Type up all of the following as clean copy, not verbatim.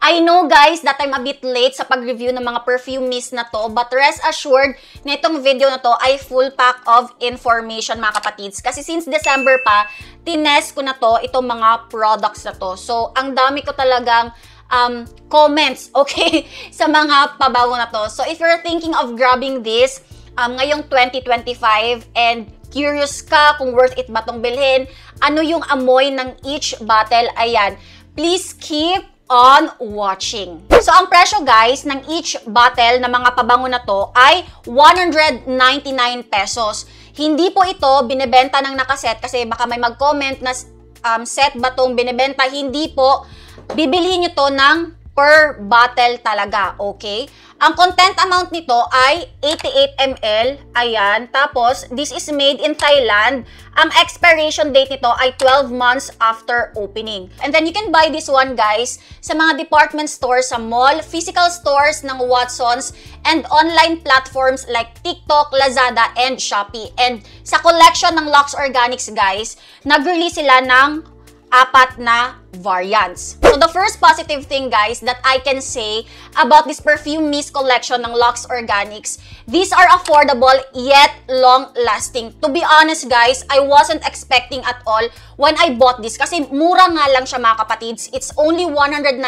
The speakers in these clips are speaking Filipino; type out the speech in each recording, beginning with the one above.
I know guys that I'm a bit late sa pag-review ng mga perfume mist na to, but rest assured na itong video na to ay full pack of information mga kapatids. Kasi since December pa, tinest ko na to, itong mga products na to. So, ang dami ko talagang comments, okay, sa mga pabago na to. So, if you're thinking of grabbing this ngayong 2025 and curious ka kung worth it ba tong bilhin, ano yung amoy ng each bottle, ayan, please keep on watching. So, ang presyo guys ng each bottle na mga pabango na to ay 199 pesos. Hindi po ito binebenta ng nakaset kasi baka may mag-comment na set ba tong binebenta. Hindi po. Bibilihin nyo to ng per bottle talaga, okay? Ang content amount nito ay 88 ml, ayan. Tapos, this is made in Thailand. Ang expiration date nito ay 12 months after opening. And then, you can buy this one, guys, sa mga department stores sa mall, physical stores ng Watsons, and online platforms like TikTok, Lazada, and Shopee. And sa collection ng Lux Organics, guys, nag-release sila ng 4 na variants. So, the first positive thing, guys, that I can say about this perfume mist collection ng Lux Organics, these are affordable yet long-lasting. To be honest, guys, I wasn't expecting at all when I bought this kasi mura nga lang siya mga kapatids. It's only 199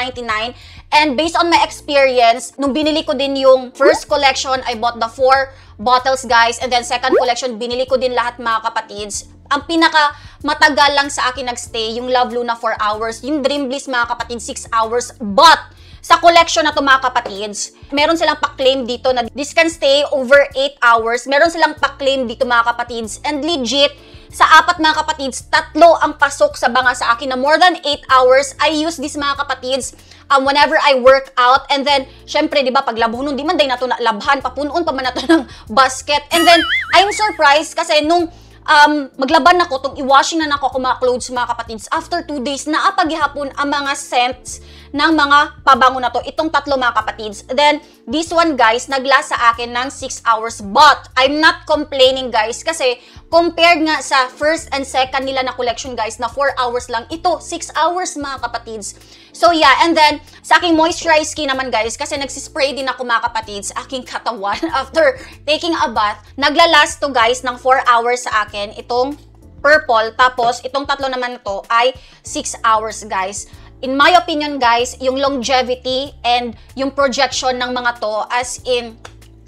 and based on my experience, nung binili ko din yung first collection, I bought the 4 bottles, guys, and then second collection, binili ko din lahat mga kapatids. Ang pinaka matagal lang sa akin nagstay, yung Love Luna 4 hours, yung Dream Bliss mga kapatids 6 hours, but sa collection na to mga kapatids, meron silang pa-claim dito na this can stay over 8 hours, meron silang pa-claim dito mga kapatids, and legit, sa 4 mga kapatids, 3 ang pasok sa banga sa akin na more than 8 hours, I use this mga kapatids whenever I work out, and then, syempre, di ba, pag labunon, di man day na to na labhan, papunon pa man na to ng basket, and then, I'm surprised kasi nung maglaban ako, itong i-washing na ako mga clothes mga kapatids. After 2 days, naapagihapon ang mga scents ng mga pabango na to. Itong 3 mga kapatids. Then, this one guys, naglast sa akin ng 6 hours. But, I'm not complaining guys kasi compared nga sa first and second nila na collection guys na 4 hours lang, ito 6 hours mga kapatids. So yeah, and then sa aking moisturized skin naman guys, kasi nagsispray din ako mga kapatids sa aking katawan after taking a bath, naglalast to guys ng 4 hours sa akin, itong purple, tapos itong 3 naman to ay 6 hours guys. In my opinion guys, yung longevity and yung projection ng mga to as in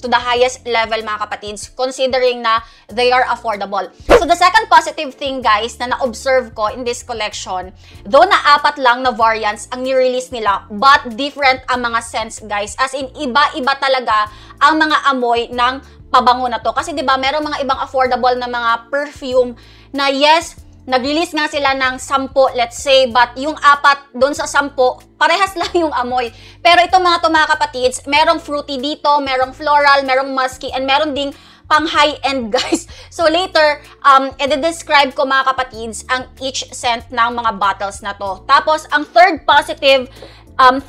to the highest level mga kapatids, considering na they are affordable. So the second positive thing guys na na-observe ko in this collection, though na 4 lang na variants ang ni-release nila, but different ang mga scents guys. As in, iba-iba talaga ang mga amoy ng pabango na to. Kasi diba, merong mga ibang affordable na mga perfume na yes, nag-release nga sila ng 10, let's say, but yung 4 doon sa 10, parehas lang yung amoy. Pero itong mga kapatids, merong fruity dito, merong floral, merong musky, and meron ding pang high-end guys. So later, i-describe ko mga kapatids ang each scent ng mga bottles na to. Tapos, ang third positive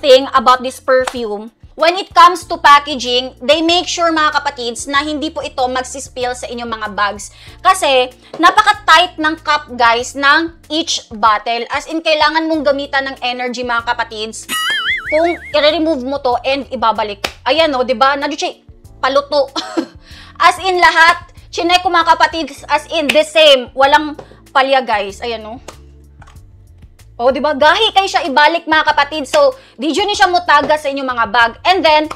thing about this perfume, when it comes to packaging, they make sure mga kapatids na hindi po ito magsispill sa inyong mga bags. Kasi, napaka-tight ng cup guys ng each bottle. As in, kailangan mong gamitan ng energy mga kapatids kung i-remove mo to and ibabalik. Ayan o, diba? Nadyo paluto. As in, lahat, chinek ko mga kapatids, as in, the same. Walang palya guys. Ayan o. O, diba? Gahi kayo siya ibalik mga kapatid. So, di yun siya mutaga sa inyong mga bag. And then,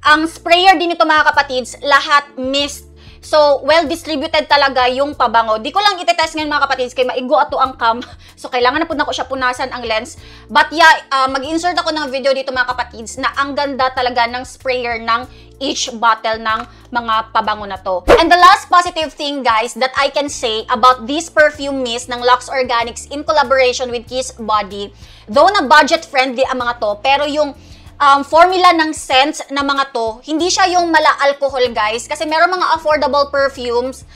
ang sprayer din ito mga kapatids, lahat mist. So, well-distributed talaga yung pabango. Di ko lang itetest ngayon mga kapatids kay maigo ato ang cam. So, kailangan na po na ko siya punasan ang lens. But yeah, mag-insert ako ng video dito mga kapatids na ang ganda talaga ng sprayer ng each bottle ng mga pabango na to. And the last positive thing guys that I can say about this perfume mist ng Lux Organics in collaboration with Kiss Body, though na budget friendly ang mga to, pero yung formula ng scents na mga to, hindi siya yung mala-alcohol guys, kasi meron mga affordable perfumes,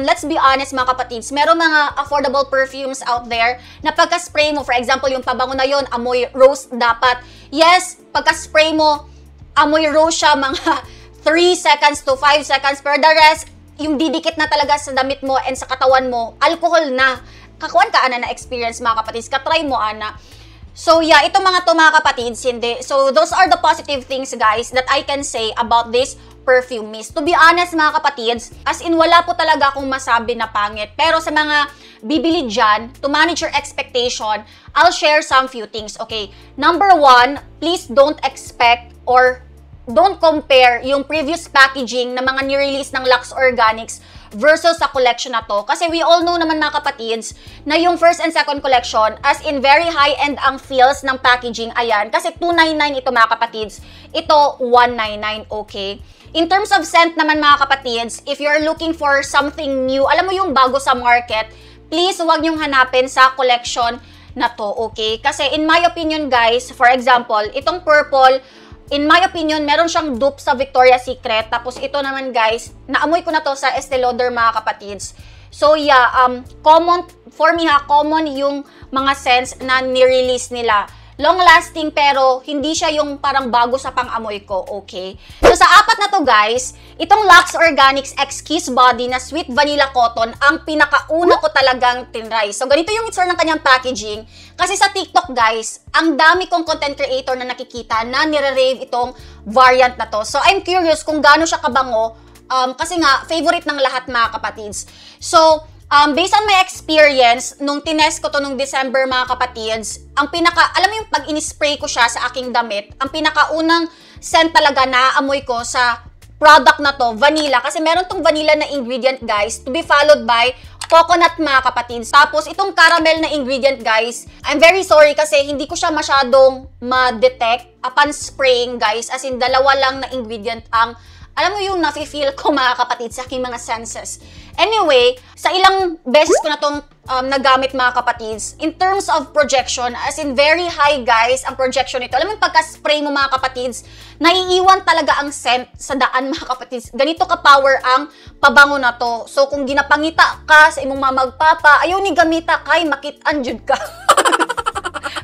let's be honest mga kapatids, meron mga affordable perfumes out there na pagka-spray mo, for example, yung pabango na yon, amoy rose dapat. Yes, pagka-spray mo, amoy rose siya mga 3 seconds to 5 seconds, pero the rest, yung didikit na talaga sa damit mo and sa katawan mo, alcohol na. Kakuan ka ana na experience mga kapatids, katry mo ana. So yeah, ito mga to mga kapatids, hindi. So those are the positive things guys that I can say about this perfume mist. To be honest mga kapatids, as in wala po talaga akong masabi na pangit. Pero sa mga bibili dyan, to manage your expectation, I'll share some few things, okay? Number one, please don't expect or don't compare yung previous packaging na mga ni-release ng Lux Organics versus sa collection na to. Kasi we all know naman mga kapatids na yung first and second collection, as in very high-end ang feels ng packaging, ayan. Kasi 299 ito mga kapatids. Ito, 199, okay? In terms of scent naman mga kapatids, if you're looking for something new, alam mo yung bago sa market, please huwag niyong hanapin sa collection na to, okay? Kasi in my opinion guys, for example, itong purple, in my opinion, meron siyang dupe sa Victoria's Secret. Tapos ito naman guys, naamoy ko na to sa Estee Lauder mga kapatids. So yeah, common, for me ha, common yung mga scents na ni-release nila. Long-lasting pero hindi siya yung parang bago sa pang-amoy ko, okay? So sa apat na to guys, itong Lux Organics X Kiss Body na Sweet Vanilla Cotton ang pinakauna ko talagang tinry. So ganito yung itsura ng kanyang packaging. Kasi sa TikTok guys, ang dami kong content creator na nakikita na nire-rave itong variant na to. So I'm curious kung gaano siya kabango, kasi nga favorite ng lahat mga kapatids. So based on my experience, nung tinest ko to nung December mga kapatids, ang alam mo yung pag in-spray ko siya sa aking damit, ang pinakaunang scent talaga na amoy ko sa product na to, vanilla. Kasi meron tong vanilla na ingredient guys, to be followed by coconut mga kapatids. Tapos itong caramel na ingredient guys, I'm very sorry kasi hindi ko siya masyadong ma-detect upon spraying guys, as in dalawa lang na ingredient ang alam mo yung nafe-feel ko mga kapatid sa aking mga senses. Anyway, sa ilang beses ko na itong nagamit mga kapatids, in terms of projection, as in very high guys, ang projection nito. Alam mo yung pagka-spray mo mga kapatids, naiiwan talaga ang scent sa daan mga kapatids. Ganito ka-power ang pabango na to. So kung ginapangita ka sa imong mamagpapa, ayaw ni gamita kay makit-an jud ka.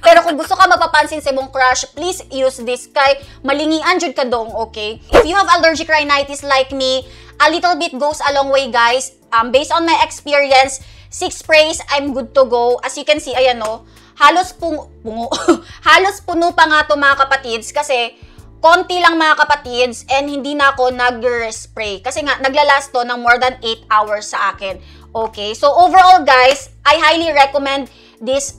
Pero kung gusto ka mapapansin sa imong crush, please use this kay malingian jud ka dong, okay? If you have allergic rhinitis like me, a little bit goes a long way, guys. Based on my experience, 6 sprays, I'm good to go. As you can see, ayan no, halos halos puno pa nga to mga kapatids kasi konti lang mga kapatids and hindi na ako nag-spray. Kasi nga, naglalast to ng more than 8 hours sa akin. Okay, so overall guys, I highly recommend this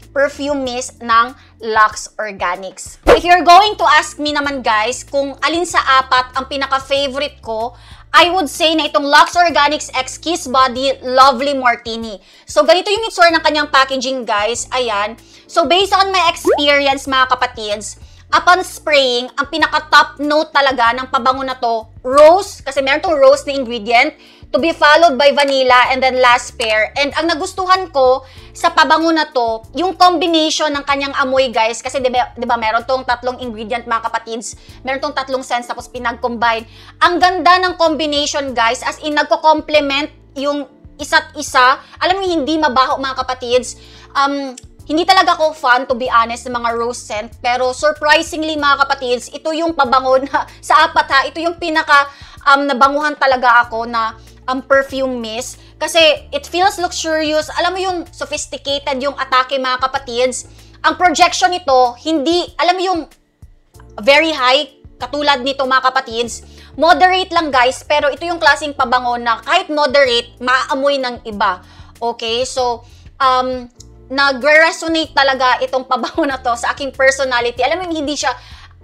perfume mist ng Lux Organics. If you're going to ask me naman guys kung alin sa apat ang pinaka-favorite ko, I would say na itong Lux Organics X Kiss Body Lovely Martini. So ganito yung itsura ng kanyang packaging guys, ayan. So based on my experience mga kapatids, upon spraying, ang pinaka-top note talaga ng pabango na to, rose, kasi meron tong rose na ingredient, to be followed by vanilla and then last pair. And ang nagustuhan ko sa pabango na to, yung combination ng kanyang amoy guys, kasi diba meron tong tatlong ingredient mga kapatids, meron tong tatlong scents tapos pinag-combine. Ang ganda ng combination guys, as in nagko-complement yung isa't isa. Alam mo hindi mabaho mga kapatids. Hindi talaga ako fan, to be honest, ng mga rose scent. Pero surprisingly, mga kapatids, ito yung pabango na, sa apat ha, ito yung pinaka nabanguhan talaga ako na perfume mist. Kasi it feels luxurious. Alam mo yung sophisticated yung atake mga kapatids. Ang projection nito, hindi, alam mo yung very high, katulad nito mga kapatids. Moderate lang guys, pero ito yung klaseng pabango na kahit moderate, maamoy ng iba. Okay, so, nag-resonate talaga itong pabango na to sa aking personality. Alam mo, hindi siya,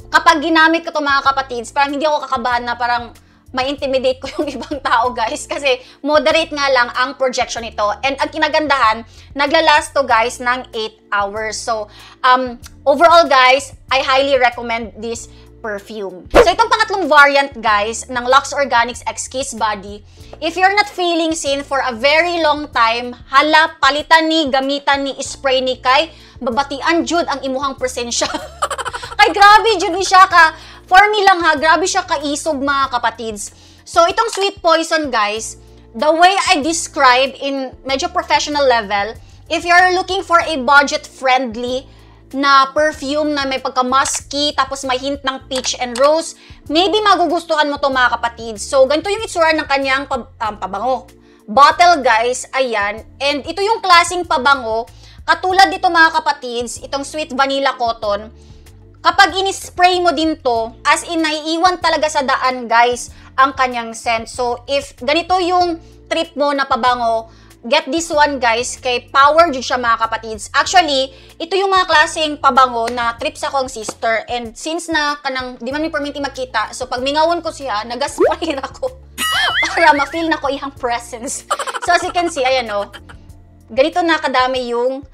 kapag ginamit ko to mga kapatids, parang hindi ako kakabahan na parang ma-intimidate ko yung ibang tao guys. Kasi moderate nga lang ang projection nito. And ang kinagandahan, naglalast to guys ng 8 hours. So, overall guys, I highly recommend this perfume. So, itong pangatlong variant guys ng Lux Organics X Kiss Body, if you're not feeling seen for a very long time, hala, palitan ni, gamitan ni, spray ni kay, babatian jud ang imuhang presensya. Kay grabe jud ni siya ka, for me lang ha, grabe siya kaisog mga kapatids. So, itong Sweet Poison guys, the way I describe in medyo professional level, if you're looking for a budget-friendly na perfume na may pagka-musky, tapos may hint ng peach and rose, maybe magugustuhan mo to mga kapatids. So, ganito yung itsura ng kanyang pabango. Bottle guys, ayan. And ito yung klaseng pabango, Katulad dito mga kapatids, itong Sweet Vanilla Cotton, kapag in-spray mo din to, as in naiiwan talaga sa daan guys, ang kanyang scent. So, if ganito yung trip mo na pabango, get this one guys, kay power jud siya mga kapatids. Actually, ito yung mga klaseng pabango na trip sa kong sister. And since na kanang, di man mi perminti magkita, so pag mingawon ko siya, nagaspray na ako para ma-feel na ko iyang presence. So, as you can see, ayan o, ganito na kadami yung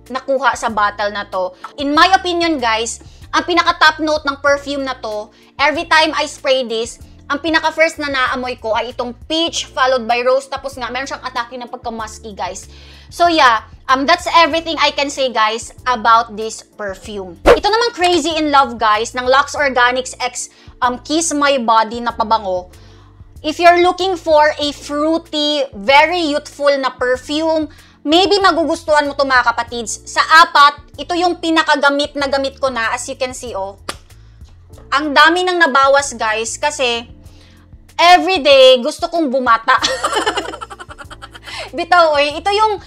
nakuha sa bottle na to. In my opinion guys, ang pinaka-top note ng perfume na to, every time I spray this, ang pinaka-first na naamoy ko ay itong peach followed by rose, tapos nga meron siyang atake ng pagka-musky guys. So yeah, that's everything I can say guys about this perfume. Ito naman Crazy in Love guys ng Lux Organics X Kiss My Body na pabango. If you're looking for a fruity, very youthful na perfume, maybe magugustuhan mo to mga kapatids. Sa apat, ito yung pinakagamit na gamit ko na, as you can see, oh. Ang dami nang nabawas, guys, kasi everyday gusto kong bumata. Bitaw, oy, ito yung,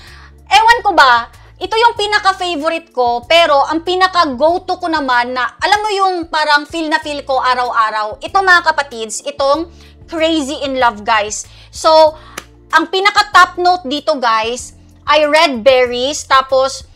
ewan ko ba, ito yung pinaka-favorite ko, pero ang pinaka-go-to ko naman na, alam mo yung parang feel na feel ko araw-araw, ito mga kapatids, itong Crazy in Love, guys. So, ang pinaka-top note dito, guys, ay red berries, tapos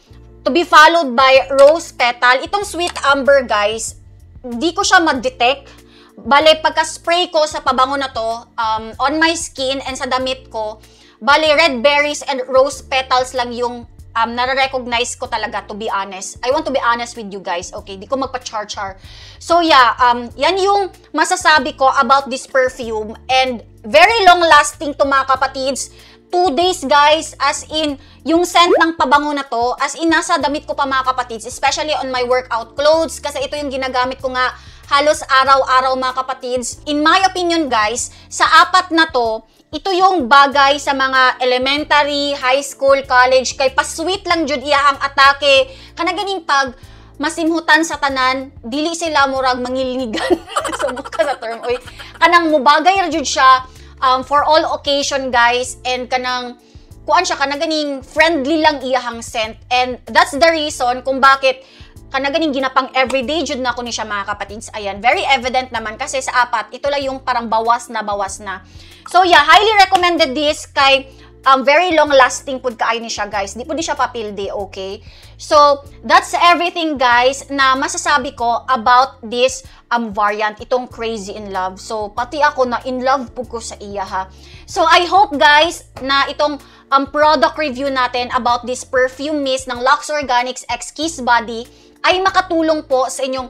to be followed by rose petal. Itong sweet amber guys, di ko siya mag-detect. Bale, pagka-spray ko sa pabango na to, on my skin and sa damit ko, bale, red berries and rose petals lang yung nare-recognize ko talaga, to be honest. I want to be honest with you guys, okay? Di ko magpa-char-char. So yeah, yan yung masasabi ko about this perfume, and very long-lasting to mga kapatids. 2 days guys, as in, yung scent ng pabango na to, as in, nasa damit ko pa mga kapatids, especially on my workout clothes, kasi ito yung ginagamit ko nga halos araw-araw mga kapatids. In my opinion guys, sa apat na to, ito yung bagay sa mga elementary, high school, college, kay pa-sweet lang jud iya ang atake, kanaganing pag masimhutan sa tanan, dili sila murag mangilinigan. So, mukha sa term, oy, kanang mubagay ra jud siya, for all occasion guys, and kanang kuan siya kanaganing friendly lang iyahang scent, and that's the reason kung bakit kanaganing ginapang everyday jud na ko ni siya mga kapatids. Ayan, very evident naman kasi sa apat ito lang yung parang bawas na. So yeah, highly recommended this kay very long lasting pud kaayo ni siya guys. Di pud siya papilde, okay? So that's everything guys na masasabi ko about this variant, itong Crazy in Love. So pati ako na in love po ko sa iya ha. So I hope guys na itong product review natin about this perfume mist ng Lux Organics X Kiss Body ay makatulong po sa inyong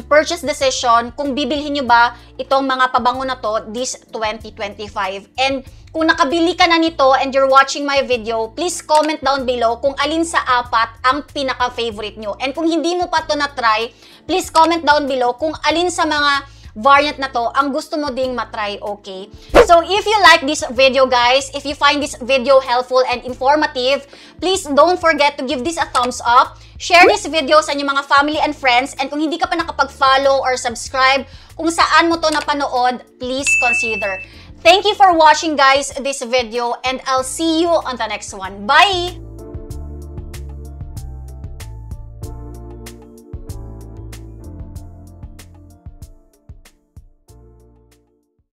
purchase decision kung bibilhin nyo ba itong mga pabango na to this 2025. And kung nakabili ka na nito and you're watching my video, please comment down below kung alin sa apat ang pinaka-favorite nyo. And kung hindi mo pa to na-try, please comment down below kung alin sa mga variant na to ang gusto mo ding matry, okay? So if you like this video guys, if you find this video helpful and informative, please don't forget to give this a thumbs up, share this video sa inyong mga family and friends, and kung hindi ka pa nakapag-follow or subscribe kung saan mo to napanood, please consider. Thank you for watching guys this video, and I'll see you on the next one. Bye!